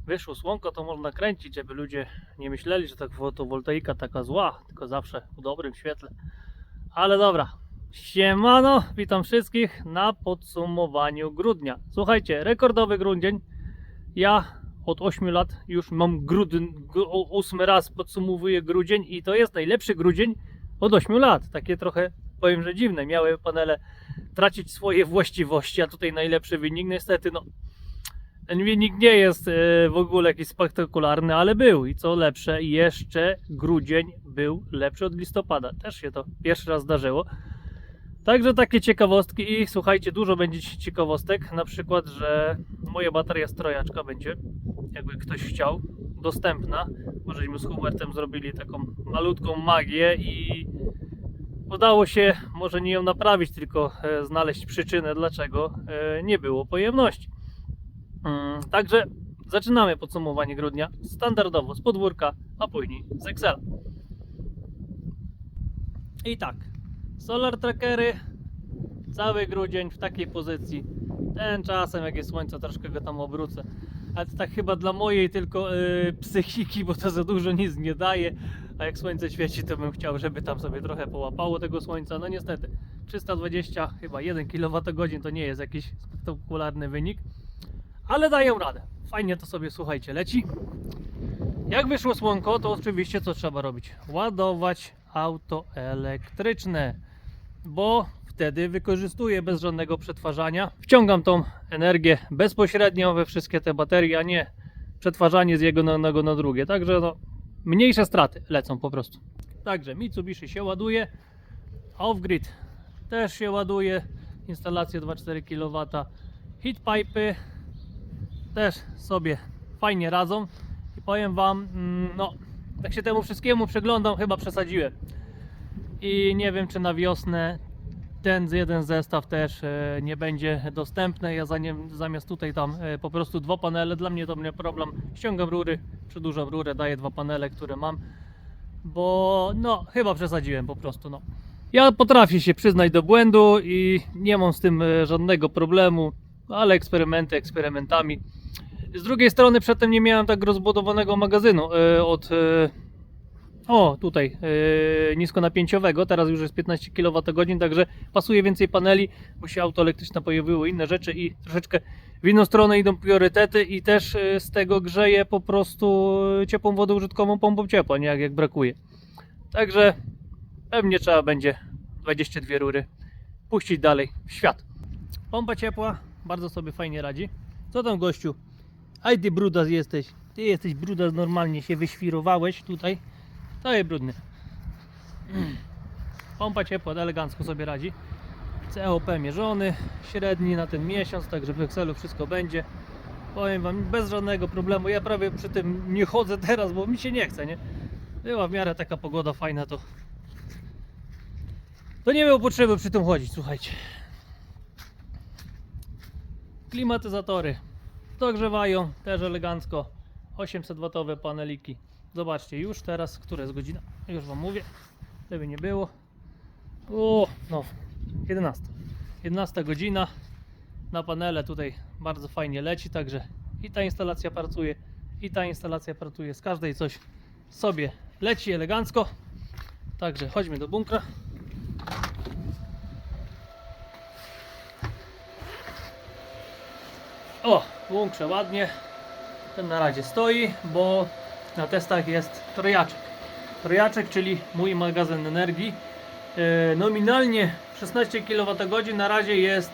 wyszło słonko, to można kręcić, żeby ludzie nie myśleli, że ta fotowoltaika taka zła, tylko zawsze w dobrym świetle. Ale dobra, siemano, witam wszystkich na podsumowaniu grudnia. Słuchajcie, rekordowy grudzień. Ja od 8 lat już mam 8 raz podsumowuję grudzień i to jest najlepszy grudzień od 8 lat. Takie trochę, powiem, że dziwne. Miały panele tracić swoje właściwości, a tutaj najlepszy wynik. Niestety, no, ten wynik nie jest w ogóle jakiś spektakularny, ale był. I co lepsze, jeszcze grudzień był lepszy od listopada. Też się to pierwszy raz zdarzyło. Także takie ciekawostki i słuchajcie, dużo będzie ciekawostek. Na przykład, że moja bateria strojaczka będzie, jakby ktoś chciał, dostępna. Możeśmy z Hubertem zrobili taką malutką magię i udało się może nie ją naprawić, tylko znaleźć przyczynę, dlaczego nie było pojemności. Także zaczynamy podsumowanie grudnia standardowo z podwórka, a później z Excela. I tak, solar trackery, cały grudzień w takiej pozycji. Ten czasem, jak jest słońce, troszkę go tam obrócę. Ale to tak chyba dla mojej tylko psychiki, bo to za dużo nic nie daje. A jak słońce świeci, to bym chciał, żeby tam sobie trochę połapało tego słońca. No niestety, 320 chyba 1 kWh to nie jest jakiś spektakularny wynik. Ale dają radę. Fajnie to sobie, słuchajcie, leci. Jak wyszło słonko, to oczywiście co trzeba robić? Ładować auto elektryczne, bo wtedy wykorzystuję bez żadnego przetwarzania. Wciągam tą energię bezpośrednio we wszystkie te baterie, a nie przetwarzanie z jednego na drugie. Także no, mniejsze straty lecą po prostu. Także Mitsubishi się ładuje, off-grid też się ładuje, instalacje 2,4 kW, heatpipy też sobie fajnie radzą i powiem wam, no tak się temu wszystkiemu przyglądam, chyba przesadziłem i nie wiem, czy na wiosnę ten jeden zestaw też nie będzie dostępny. Ja zamiast tutaj tam po prostu dwa panele, dla mnie to nie problem, ściągam rury, przedłużam rurę, daję dwa panele, które mam, bo no chyba przesadziłem po prostu. No ja potrafię się przyznać do błędu i nie mam z tym żadnego problemu, ale eksperymenty eksperymentami. Z drugiej strony przedtem nie miałem tak rozbudowanego magazynu od tutaj niskonapięciowego, teraz już jest 15 kWh, także pasuje więcej paneli, bo się auto elektryczne pojawiły inne rzeczy i troszeczkę w inną stronę idą priorytety i też z tego grzeje po prostu ciepłą wodę użytkową pompą ciepła, nie jak brakuje. Także pewnie trzeba będzie 22 rury puścić dalej w świat. Pompa ciepła bardzo sobie fajnie radzi. Co tam, gościu? Aj, ty brudas jesteś. Ty jesteś brudas, normalnie się wyświrowałeś tutaj. To jest brudny. Pompa ciepła elegancko sobie radzi. COP mierzony, średni na ten miesiąc, także w Excelu wszystko będzie. Powiem wam, bez żadnego problemu. Ja prawie przy tym nie chodzę teraz, bo mi się nie chce, nie? Była w miarę taka pogoda fajna, to nie było potrzeby przy tym chodzić, słuchajcie. Klimatyzatory dogrzewają też elegancko. 800W paneliki. Zobaczcie, już teraz, która jest godzina? Już wam mówię, żeby nie było. No, 11 godzina. Na panele tutaj bardzo fajnie leci, także i ta instalacja pracuje, i ta instalacja pracuje. Z każdej coś sobie leci elegancko. Także chodźmy do bunkra. W bunkrze ładnie. Ten na razie stoi, bo na testach jest trojaczek. Trojaczek, czyli mój magazyn energii. Nominalnie 16 kWh, na razie jest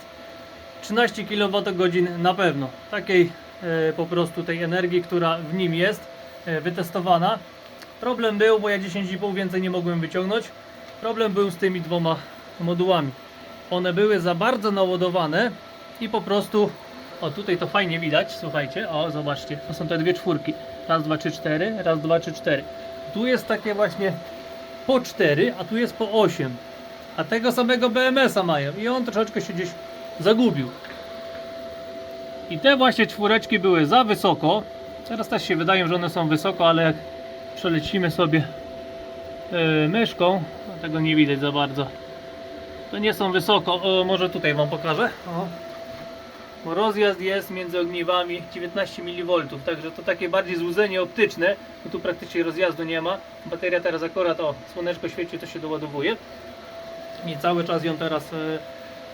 13 kWh na pewno. Takiej po prostu tej energii, która w nim jest wytestowana. Problem był, bo ja 10,5 więcej nie mogłem wyciągnąć. Problem był z tymi dwoma modułami. One były za bardzo naładowane i po prostu, tutaj to fajnie widać, słuchajcie, zobaczcie, to są te dwie czwórki. Raz, dwa, trzy, cztery, raz, dwa, trzy, cztery. Tu jest takie właśnie po 4, a tu jest po 8. A tego samego BMS-a mają i on troszeczkę się gdzieś zagubił. I te właśnie czwóreczki były za wysoko. Teraz też się wydaje, że one są wysoko, ale jak przelecimy sobie myszką, tego nie widać za bardzo. To nie są wysoko. Może tutaj wam pokażę. rozjazd jest między ogniwami 19 mV, także to takie bardziej złudzenie optyczne, bo tu praktycznie rozjazdu nie ma. Bateria teraz akurat, o, słoneczko świeci, to się doładowuje i cały czas ją teraz,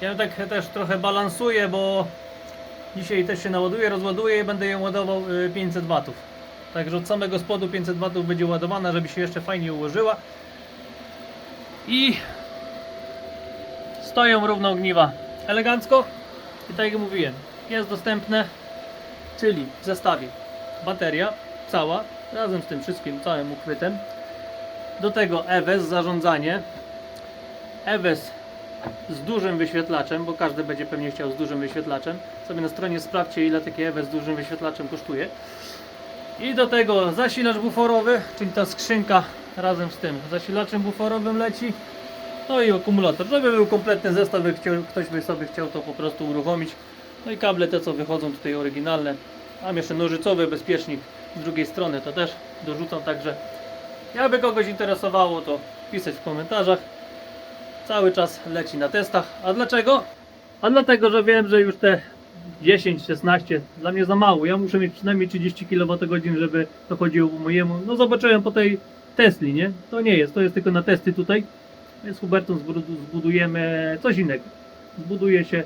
ja tak też trochę balansuję, bo dzisiaj też się naładuje, rozładuje i będę ją ładował 500 W. Także od samego spodu 500 W będzie ładowana, żeby się jeszcze fajnie ułożyła. I stoją równo ogniwa elegancko. I tak jak mówiłem, jest dostępne, czyli w zestawie bateria cała, razem z tym wszystkim, całym uchwytem. Do tego EWES, zarządzanie. EWES z dużym wyświetlaczem, bo każdy będzie pewnie chciał z dużym wyświetlaczem. Sobie na stronie sprawdźcie, ile takie EWES z dużym wyświetlaczem kosztuje. I do tego zasilacz buforowy, czyli ta skrzynka razem z tym zasilaczem buforowym leci. No i akumulator, żeby był kompletny zestaw, jak ktoś by sobie chciał to po prostu uruchomić. No i kable te, co wychodzą tutaj oryginalne. Mam jeszcze nożycowy bezpiecznik z drugiej strony, to też dorzucam, także jakby kogoś interesowało, to pisać w komentarzach. Cały czas leci na testach. A dlaczego? A dlatego, że wiem, że już te 10-16 dla mnie za mało. Ja muszę mieć przynajmniej 30 kWh, żeby to chodziło po mojemu. No zobaczyłem po tej Tesli, nie? To nie jest, to jest tylko na testy tutaj. Więc z Hubertą zbudujemy coś innego. Zbuduje się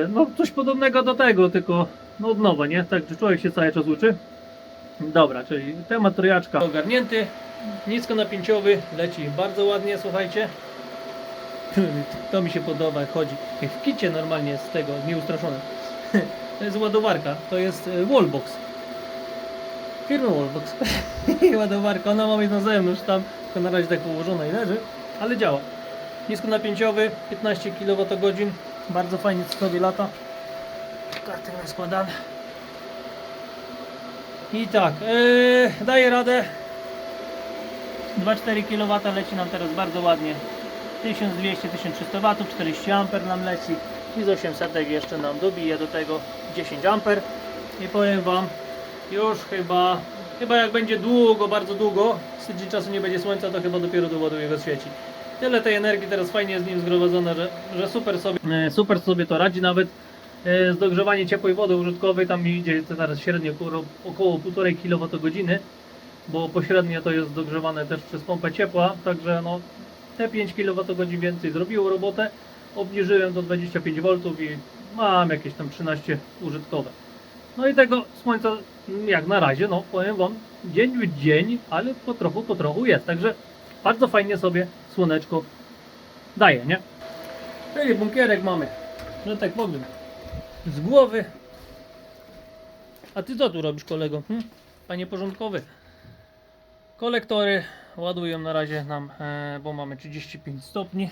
no coś podobnego do tego, tylko no od nowa, nie? Tak, że człowiek się cały czas uczy. Dobra, czyli temat trojaczka ogarnięty. Niskonapięciowy, leci bardzo ładnie, słuchajcie. To mi się podoba, jak chodzi. Jak w kicie normalnie jest z tego, nieustraszone. To jest ładowarka, to jest Wallbox. Firma Wallbox. Ładowarka, ona ma być na zewnątrz tam, tylko na razie tak położona i leży, ale działa. Niskonapięciowy, 15 kWh, bardzo fajnie sobie lata. Karty składane. I tak, daje radę. 2,4 kW leci nam teraz bardzo ładnie. 1200-1300 W, 40 A nam leci i z 800 jeszcze nam dobije do tego 10 A. I powiem Wam, już chyba jak będzie długo, bardzo długo, z tydzień czasu nie będzie słońca, to chyba dopiero doładuje go świeci. Tyle tej energii teraz fajnie jest z nim zgromadzone, że super sobie to radzi. Nawet z dogrzewaniem ciepłej wody użytkowej tam mi idzie teraz średnio około 1,5 kWh, bo pośrednio to jest dogrzewane też przez pompę ciepła, także no te 5 kWh więcej zrobiło robotę. Obniżyłem do 25 V i mam jakieś tam 13 użytkowe. No i tego słońca jak na razie, no powiem Wam, dzień w dzień, ale po trochu jest, także bardzo fajnie sobie słoneczko daje, nie? Czyli bunkierek mamy, że tak powiem, z głowy. A Ty co tu robisz, kolego? Panie porządkowy. Kolektory ładują na razie nam, bo mamy 35 stopni.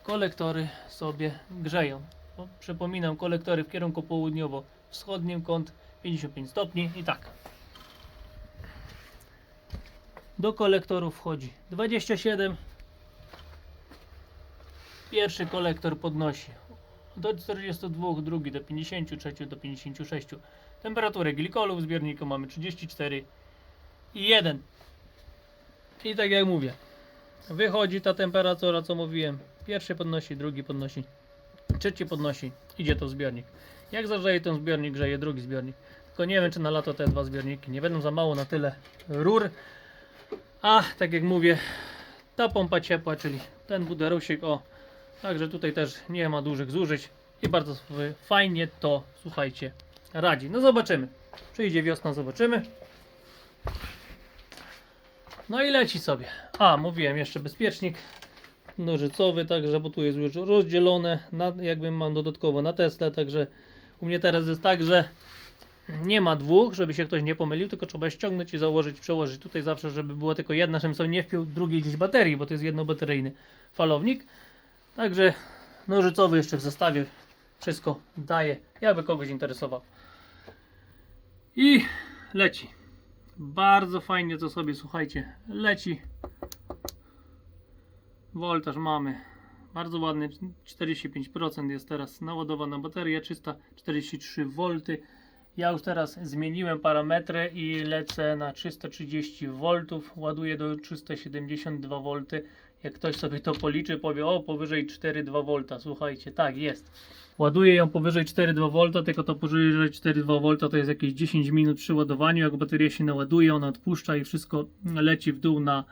Kolektory sobie grzeją. Bo przypominam, kolektory w kierunku południowo-wschodnim, kąt 55 stopni i tak. Do kolektorów wchodzi 27. Pierwszy kolektor podnosi do 42, drugi do 50, trzeci do 56. Temperaturę glikolu w zbiorniku mamy 34 i 1. I tak jak mówię, wychodzi ta temperatura, co mówiłem. Pierwszy podnosi, drugi podnosi, trzeci podnosi, idzie to w zbiornik. Jak zagrzeje ten zbiornik, grzeje drugi zbiornik. Tylko nie wiem, czy na lato te dwa zbiorniki nie będą za mało na tyle rur. A tak jak mówię, ta pompa ciepła, czyli ten buderusik, o, także tutaj też nie ma dużych zużyć i bardzo fajnie to, słuchajcie, radzi. No zobaczymy. Przyjdzie wiosna, zobaczymy. No i leci sobie. A, mówiłem jeszcze bezpiecznik nożycowy, także, bo tu jest już rozdzielone, jakbym mam dodatkowo na Tesla, także u mnie teraz jest tak, że nie ma dwóch, żeby się ktoś nie pomylił, tylko trzeba ściągnąć i założyć, przełożyć tutaj zawsze, żeby była tylko jedna, żebym sobie nie wpiął drugiej gdzieś baterii, bo to jest jednobateryjny falownik. Także nożycowy jeszcze w zestawie wszystko daje, jakby kogoś interesował. I leci. Bardzo fajnie to sobie, słuchajcie, leci. Woltaż mamy bardzo ładny, 45% jest teraz naładowana bateria, 343 V. Ja już teraz zmieniłem parametry i lecę na 330 V, ładuję do 372 V Jak ktoś sobie to policzy, powie, o, powyżej 4,2 V. Słuchajcie, tak jest. Ładuję ją powyżej 4,2 V, tylko to powyżej 4,2 V to jest jakieś 10 minut przy ładowaniu. Jak bateria się naładuje, ona odpuszcza i wszystko leci w dół na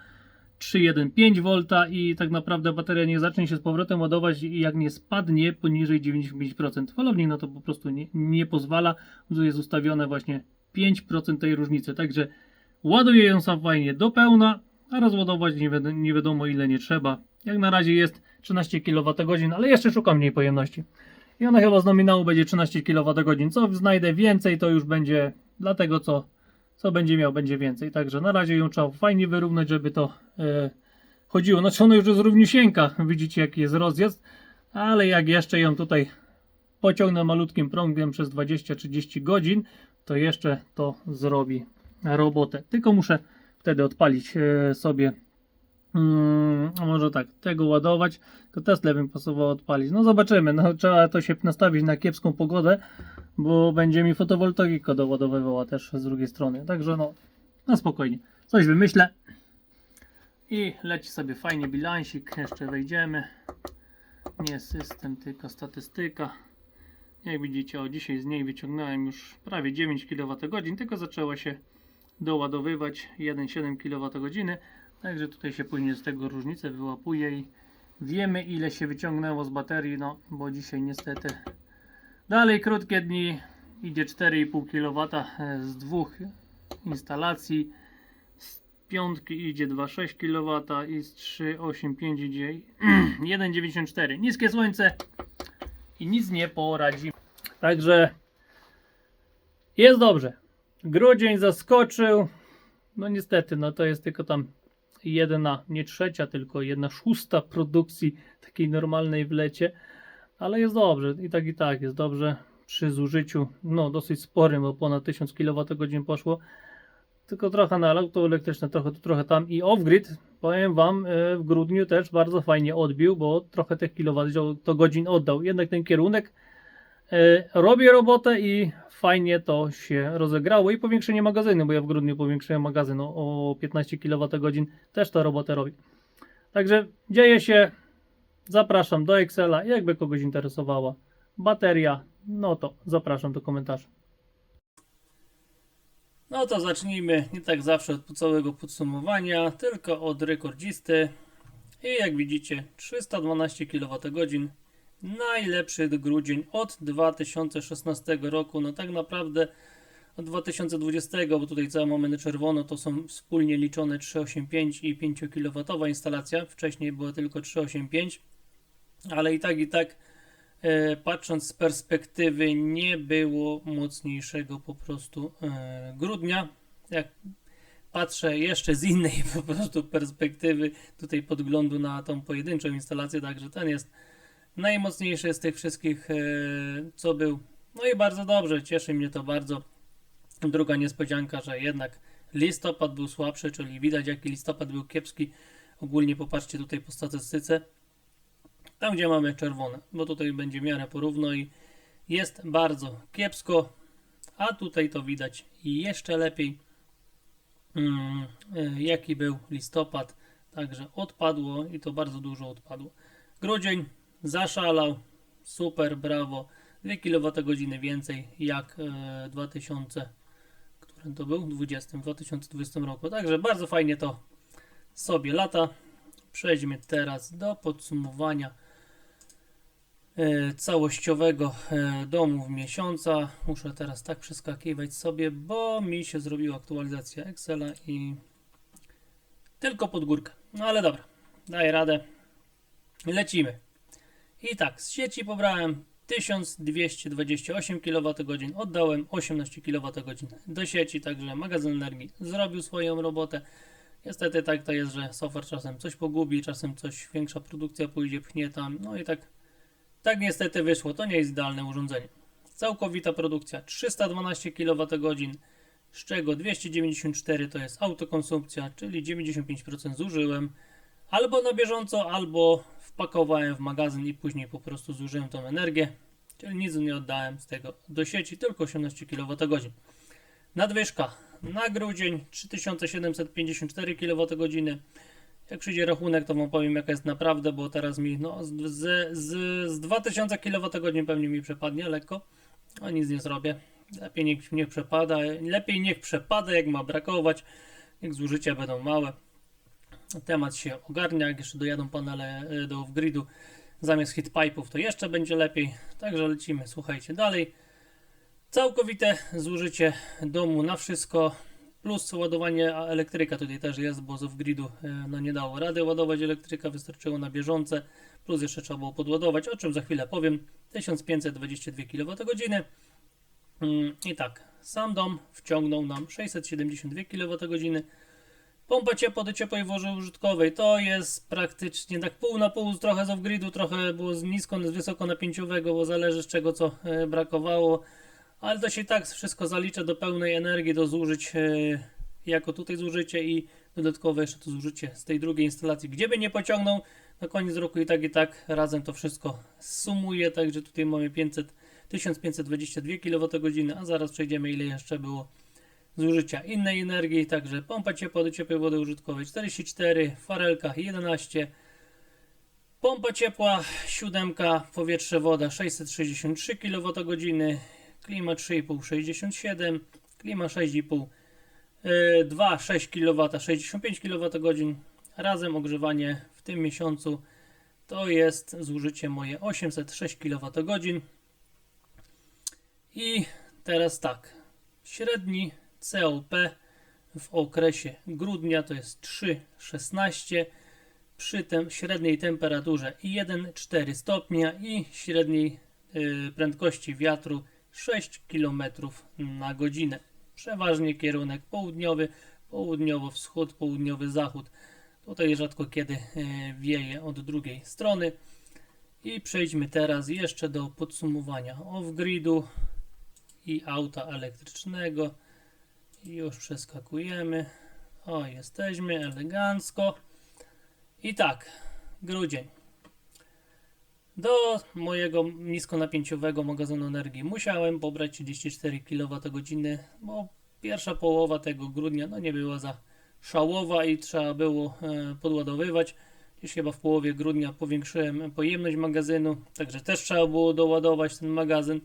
3,15 V i tak naprawdę bateria nie zacznie się z powrotem ładować i jak nie spadnie poniżej 95%. Falownik na to po prostu nie pozwala. Tu jest ustawione właśnie 5% tej różnicy, także ładuję ją sam fajnie do pełna, a rozładować nie wiadomo ile nie trzeba. Jak na razie jest 13 kWh, ale jeszcze szukam mniej pojemności. I ona chyba z nominału będzie 13 kWh. Co znajdę więcej, to już będzie dlatego, co będzie miał, będzie więcej. Także na razie ją trzeba fajnie wyrównać, żeby to chodziło. Znaczy ona już jest równiusieńka. Widzicie jaki jest rozjazd. Ale jak jeszcze ją tutaj pociągnę malutkim prągiem przez 20-30 godzin, to jeszcze to zrobi robotę. Tylko muszę wtedy odpalić sobie może tak, tego ładować, to Tesla bym pasowało odpalić. No zobaczymy, no trzeba to się nastawić na kiepską pogodę, bo będzie mi fotowoltaika doładowywała też z drugiej strony. Także no, na spokojnie. Coś wymyślę i leci sobie fajnie bilansik. Jeszcze wejdziemy. Nie system, tylko statystyka. Jak widzicie, o dzisiaj z niej wyciągnąłem już prawie 9 kWh, tylko zaczęła się doładowywać 1,7 kWh. Także tutaj się później z tego różnicę wyłapuje i wiemy ile się wyciągnęło z baterii, no bo dzisiaj niestety dalej krótkie dni, idzie 4,5 kW z dwóch instalacji, z piątki idzie 2,6 kW i z 3,85 idzie 1,94. Niskie słońce i nic nie poradzi. Także jest dobrze. Grudzień zaskoczył, no niestety, no to jest tylko tam jedna, nie trzecia, tylko 1/6 produkcji takiej normalnej w lecie, ale jest dobrze, i tak jest dobrze przy zużyciu, no dosyć sporym, bo ponad 1000 kWh poszło, tylko trochę na auto elektryczne, trochę tam i off-grid, powiem wam, w grudniu też bardzo fajnie odbił, bo trochę tych kilowatogodzin oddał, jednak ten kierunek robi robotę i fajnie to się rozegrało i powiększenie magazynu, bo ja w grudniu powiększyłem magazyn o 15 kWh, też to robotę robi. Także dzieje się, zapraszam do Excela, jakby kogoś interesowała bateria, no to zapraszam do komentarzy. No to zacznijmy nie tak zawsze od całego podsumowania, tylko od rekordzisty i jak widzicie 312 kWh. Najlepszy grudzień od 2016 roku, no tak naprawdę od 2020, bo tutaj cały mamy na czerwono, to są wspólnie liczone 385 i 5 kW instalacja, wcześniej była tylko 385, ale i tak patrząc z perspektywy nie było mocniejszego po prostu grudnia. Jak patrzę jeszcze z innej po prostu perspektywy, tutaj podglądu na tą pojedynczą instalację, także ten jest najmocniejszy z tych wszystkich, co był. No i bardzo dobrze, cieszy mnie to bardzo. Druga niespodzianka, że jednak listopad był słabszy, czyli widać jaki listopad był kiepski. Ogólnie popatrzcie tutaj po statystyce. Tam gdzie mamy czerwone, bo tutaj będzie w miarę porówno i jest bardzo kiepsko. A tutaj to widać jeszcze lepiej, jaki był listopad. Także odpadło i to bardzo dużo odpadło. Grudzień zaszalał, super, brawo, 2 kWh więcej jak 2020 roku, także bardzo fajnie to sobie lata. Przejdźmy teraz do podsumowania całościowego domów miesiąca. Muszę teraz tak przeskakiwać sobie, bo mi się zrobiła aktualizacja Excela i tylko pod górkę, no ale dobra, daję radę, lecimy. I tak, z sieci pobrałem 1228 kWh, oddałem 18 kWh do sieci, także magazyn energii zrobił swoją robotę. Niestety tak to jest, że software czasem coś pogubi, czasem coś, większa produkcja pójdzie, pchnie tam, no i tak niestety wyszło, to nie jest idealne urządzenie. Całkowita produkcja 312 kWh, z czego 294 to jest autokonsumpcja, czyli 95% zużyłem, albo na bieżąco, albo wpakowałem w magazyn i później po prostu zużyłem tą energię, czyli nic nie oddałem z tego do sieci, tylko 18 kWh. Nadwyżka na grudzień 3754 kWh Jak przyjdzie rachunek, to wam powiem, jaka jest naprawdę, bo teraz mi no, z 2000 kWh pewnie mi przepadnie lekko, a nic nie zrobię. Lepiej niech przepada, jak ma brakować, niech zużycia będą małe. Temat się ogarnia, jak jeszcze dojadą panele do off-gridu zamiast heatpipe'ów, to jeszcze będzie lepiej. Także lecimy, słuchajcie, dalej. Całkowite zużycie domu na wszystko, plus ładowanie elektryka tutaj też jest, bo z off-gridu no nie dało rady ładować elektryka, wystarczyło na bieżące, plus jeszcze trzeba było podładować, o czym za chwilę powiem. 1522 kWh. I tak, sam dom wciągnął nam 672 kWh. Pompa ciepła do ciepłej woży użytkowej to jest praktycznie tak pół na pół, trochę z off-gridu, trochę było z wysokonapięciowego, bo zależy z czego co brakowało, ale to się tak wszystko zalicza do pełnej energii, do zużyć jako tutaj zużycie i dodatkowe jeszcze to zużycie z tej drugiej instalacji, gdzie by nie pociągnął na koniec roku i tak razem to wszystko sumuje, także tutaj mamy 1522 kWh, a zaraz przejdziemy ile jeszcze było zużycia innej energii, także pompa ciepła do ciepłej wody użytkowej 44, farelka 11, pompa ciepła 7, powietrze woda 663 kWh, klima 3,5 67, klima 6,5 2,6 kW 65 kWh, razem ogrzewanie w tym miesiącu to jest zużycie moje 806 kWh. I teraz tak, średni COP w okresie grudnia to jest 3,16 przy średniej temperaturze 1,4 stopnia i średniej prędkości wiatru 6 km na godzinę. Przeważnie kierunek południowy, południowo-wschód, południowy-zachód. Tutaj rzadko kiedy wieje od drugiej strony. I przejdźmy teraz jeszcze do podsumowania off-gridu i auta elektrycznego. I już przeskakujemy. O, jesteśmy elegancko. I tak, grudzień. Do mojego niskonapięciowego magazynu energii musiałem pobrać 34 kWh, bo pierwsza połowa tego grudnia no nie była za szałowa i trzeba było podładowywać. Gdzieś chyba w połowie grudnia powiększyłem pojemność magazynu, także też trzeba było doładować ten magazyn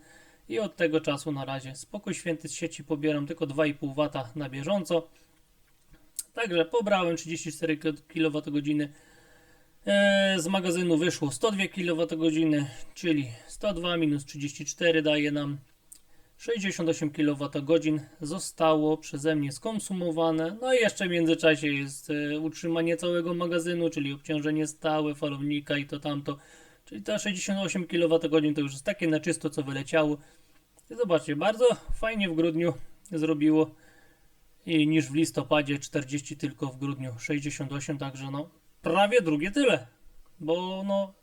i od tego czasu na razie spokój święty z sieci pobieram tylko 2,5 W na bieżąco. Także pobrałem 34 kWh. Z magazynu wyszło 102 kWh, czyli 102 minus 34 daje nam 68 kWh. Zostało przeze mnie skonsumowane. No i jeszcze w międzyczasie jest utrzymanie całego magazynu, czyli obciążenie stałe, falownika i to tamto. Czyli ta 68 kWh to już jest takie na czysto, co wyleciało. I zobaczcie, bardzo fajnie w grudniu zrobiło i niż w listopadzie 40 tylko w grudniu 68, także no prawie drugie tyle, bo no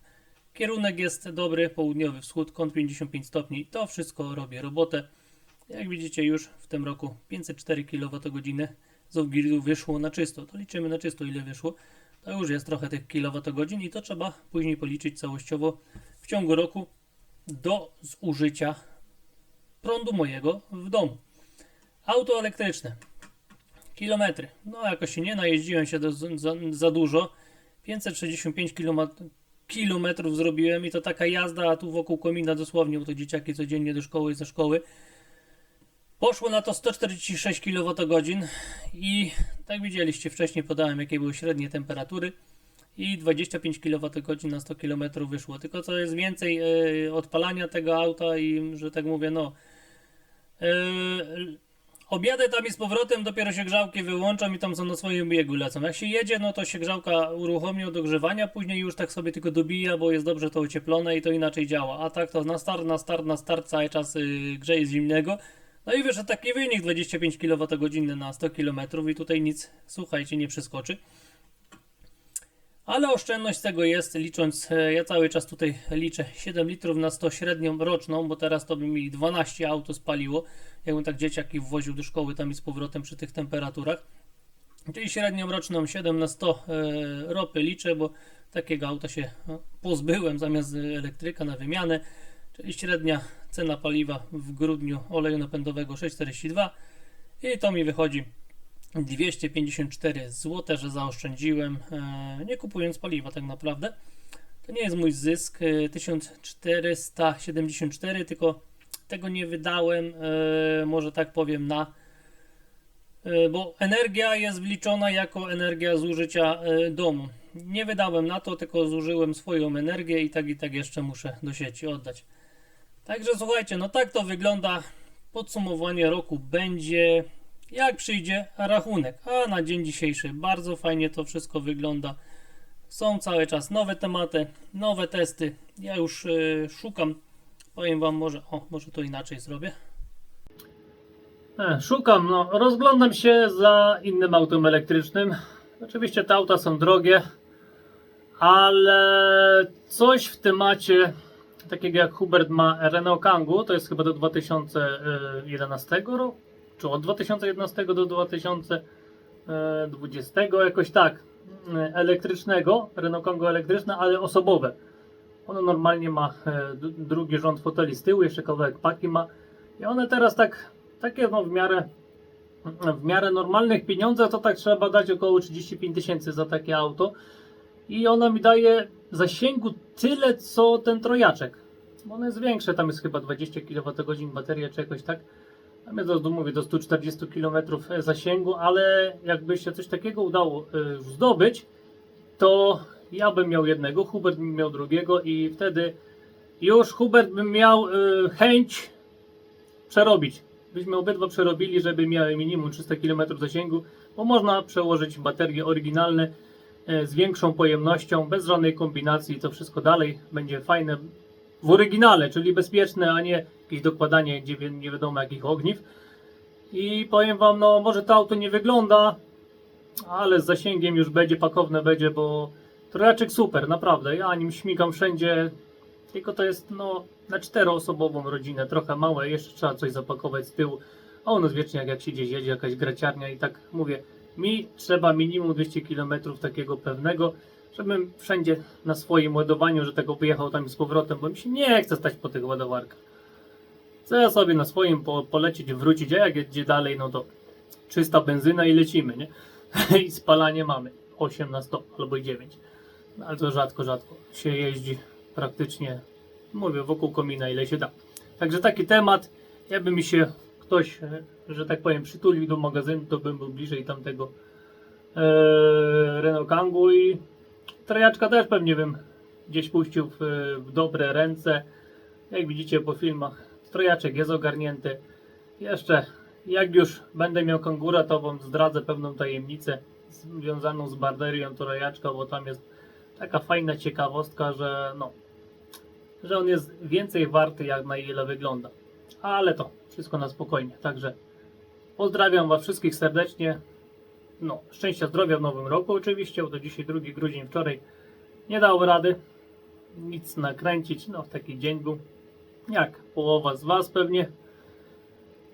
kierunek jest dobry, południowy wschód, kąt 55 stopni, to wszystko robi robotę. Jak widzicie już w tym roku 504 kWh z off-gridu wyszło na czysto, to liczymy na czysto ile wyszło, to już jest trochę tych kWh i to trzeba później policzyć całościowo w ciągu roku do zużycia prądu mojego w domu. Auto elektryczne, kilometry, no jakoś się nie najeździłem się za dużo, 565 kilometrów zrobiłem i to taka jazda, a tu wokół komina dosłownie, bo to dzieciaki codziennie do szkoły i ze szkoły. Poszło na to 146 kWh i tak widzieliście wcześniej podałem jakie były średnie temperatury i 25 kWh na 100 km wyszło, tylko co jest więcej odpalania tego auta i że tak mówię no objadę tam i z powrotem, dopiero się grzałki wyłączam i tam są na swoim biegu lecą. Jak się jedzie, no to się grzałka uruchomi od ogrzewania, później już tak sobie tylko dobija, bo jest dobrze to ocieplone i to inaczej działa. A tak to na start cały czas grzeje z zimnego. No i wyszedł taki wynik 25 kWh na 100 km i tutaj nic, słuchajcie, nie przeskoczy. Ale oszczędność tego jest, licząc, ja cały czas tutaj liczę 7 litrów na 100 średnią roczną, bo teraz to by mi 12 auto spaliło, jakbym tak dzieciaki wwoził do szkoły tam i z powrotem przy tych temperaturach. Czyli średnią roczną 7 na 100 ropy liczę, bo takiego auta się pozbyłem zamiast elektryka na wymianę. Czyli średnia cena paliwa w grudniu oleju napędowego 6,42 i to mi wychodzi 254 zł, że zaoszczędziłem, nie kupując paliwa tak naprawdę. To nie jest mój zysk, 1474, tylko tego nie wydałem, może tak powiem, bo energia jest wliczona jako energia zużycia domu. Nie wydałem na to, tylko zużyłem swoją energię i tak jeszcze muszę do sieci oddać. Także słuchajcie, no tak to wygląda. Podsumowanie roku będzie, jak przyjdzie rachunek. A na dzień dzisiejszy bardzo fajnie to wszystko wygląda. Są cały czas nowe tematy, nowe testy. Ja już szukam. Powiem wam, może to inaczej zrobię. Szukam, rozglądam się za innym autem elektrycznym. Oczywiście te auta są drogie, ale coś w temacie takiego jak Hubert ma Renault Kangoo, to jest chyba do 2011 roku, czy od 2011 do 2020, jakoś tak, elektrycznego, Renault Kangoo elektryczne, ale osobowe. Ono normalnie ma drugi rząd foteli z tyłu, jeszcze kawałek paki ma i one teraz takie no w miarę normalnych pieniądzach to tak trzeba dać około 35 tysięcy za takie auto i ono mi daje zasięgu tyle co ten trojaczek. Ono jest większe, tam jest chyba 20 kWh bateria czy jakoś tak. Tam jest mówię do 140 km zasięgu, ale jakby się coś takiego udało zdobyć, to ja bym miał jednego, Hubert bym miał drugiego i wtedy już Hubert bym miał chęć przerobić. Byśmy obydwa przerobili, żeby miały minimum 300 km zasięgu, bo można przełożyć baterie oryginalne z większą pojemnością, bez żadnej kombinacji, to wszystko dalej będzie fajne w oryginale, czyli bezpieczne, a nie jakieś dokładanie nie wiadomo jakich ogniw. I powiem wam, no może to auto nie wygląda, ale z zasięgiem już będzie pakowne będzie, bo trojaczek super, naprawdę, ja nim śmigam wszędzie, tylko to jest no na 4-osobową rodzinę, trochę małe, jeszcze trzeba coś zapakować z tyłu, a ono wiecznie jak się gdzieś jedzie, jakaś graciarnia i tak mówię, mi trzeba minimum 200 km takiego pewnego, żebym wszędzie na swoim ładowaniu, że tego wyjechał tam z powrotem, bo mi się nie chce stać po tych ładowarkach. Chcę ja sobie na swoim polecieć, wrócić, a jak jedzie dalej, no to czysta benzyna i lecimy, nie? I spalanie mamy 8 na 100 albo i 9. No, ale to rzadko się jeździ praktycznie, mówię, wokół komina ile się da. Także taki temat, jakby mi się ktoś, że tak powiem, przytulił do magazynu, to bym był bliżej tamtego Renault Kangoo i trojaczka też pewnie bym gdzieś puścił w dobre ręce. Jak widzicie po filmach, trojaczek jest ogarnięty. Jeszcze jak już będę miał kangura, to wam zdradzę pewną tajemnicę związaną z baterią trojaczka, bo tam jest taka fajna ciekawostka, że on jest więcej warty jak na ile wygląda. Ale to wszystko na spokojnie. Także pozdrawiam was wszystkich serdecznie. No, szczęścia, zdrowia w nowym roku oczywiście, bo to dzisiaj 2 grudzień, wczoraj nie dało rady nic nakręcić, no taki dzień był, jak połowa z was pewnie.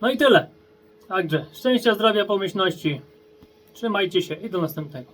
No i tyle. Także szczęścia, zdrowia, pomyślności. Trzymajcie się i do następnego.